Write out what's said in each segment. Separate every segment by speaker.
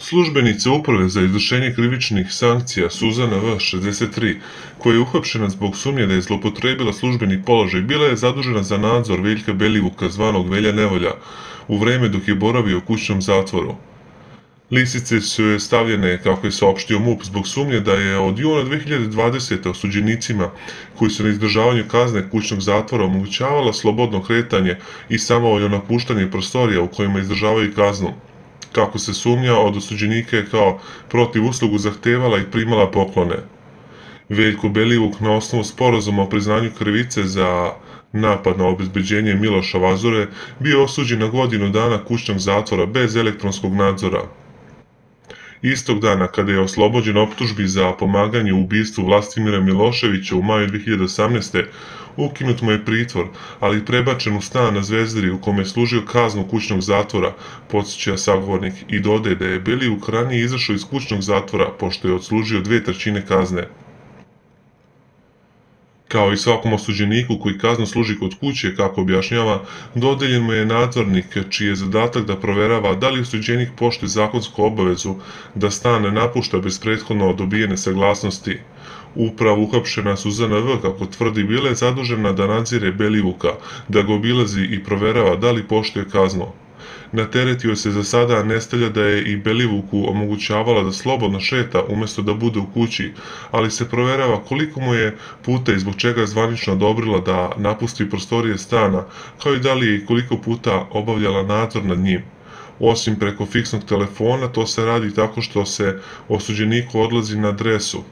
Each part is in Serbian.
Speaker 1: Službenica Uprave za izvršenje krivičnih sankcija Suzana V. 63, koja je uhapšena zbog sumnje da je zloupotrebila službeni položaj, bila je zadužena za nadzor Veljka Belivuka, zvanog Velja Nevolja, u vreme dok je boravio u kućnom zatvoru. Lisice su joj stavljene, kako je saopštio MUP, zbog sumnje da je od juna 2020. osuđenicima koji su na izdržavanju kazne kućnog zatvora omogućavala slobodno kretanje i samovoljno napuštanje prostorija u kojima izdržavaju kaznu. Kako se sumnja, od osuđenika je kao protivuslugu zahtevala i primala poklone. Veljko Belivuk na osnovu sporazuma o priznanju krivice za napad na obezbeđenje Miloša Vazure bio osuđen na godinu dana kućnog zatvora bez elektronskog nadzora. Istog dana, kada je oslobođen optužbi za pomaganje u ubistvu Vlastimira Miloševića u maju 2018. ukinut mu je pritvor, ali prebačen u stan na Zvezdari u kome je služio kaznu kućnog zatvora, podsjeća sagovornik i dodaje da je Belivuk ranije izašao iz kućnog zatvora pošto je odslužio 2/3 kazne. Kao i svakom osuđeniku koji kaznu služi kod kuće, kako objašnjava, dodeljen mu je nadzornik čiji je zadatak da proverava da li osuđenik poštuje zakonsku obavezu da stan ne napušta bez prethodno dobijene saglasnosti. Upravo uhapšena Suzana V, kako tvrdi, bila je zadužena da nadzire Belivuka, da ga obilazi i proverava da li poštuje kaznu. Na teret joj se za sada ne stavlja da je i Belivuku omogućavala da slobodno šeta umesto da bude u kući, ali se proverava koliko mu je puta i zbog čega je zvanično odobrila da napusti prostorije stana, kao i da li je i koliko puta obavljala nadzor nad njim. Osim preko fiksnog telefona, to se radi tako što se osuđeniku odlazi na adresu.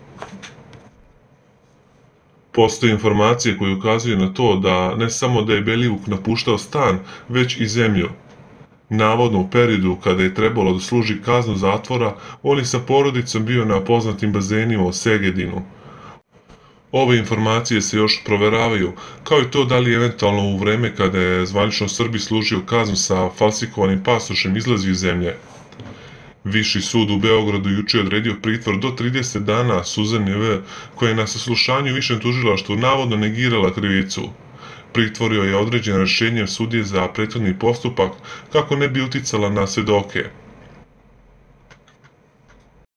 Speaker 1: Postoje informacije koje ukazuju na to da ne samo da je Belivuk napuštao stan, već i zemlju. Navodno u periodu kada je trebalo da služi kaznu zatvora, on je sa porodicom bio na poznatim bazenima u Segedinu. Ove informacije se još proveravaju, kao i to da li je eventualno u vreme kada je zvanično Srbi služio kaznu sa falsifikovanim pasošem izlazio iz zemlje. Viši sud u Beogradu juče je odredio pritvor do 30 dana Suzani V, koja je na saslušanju višem tužilaštvu navodno negirala krivicu. Pritvor joj je određen rešenjem sudije za prethodni postupak kako ne bi uticala na svedoke.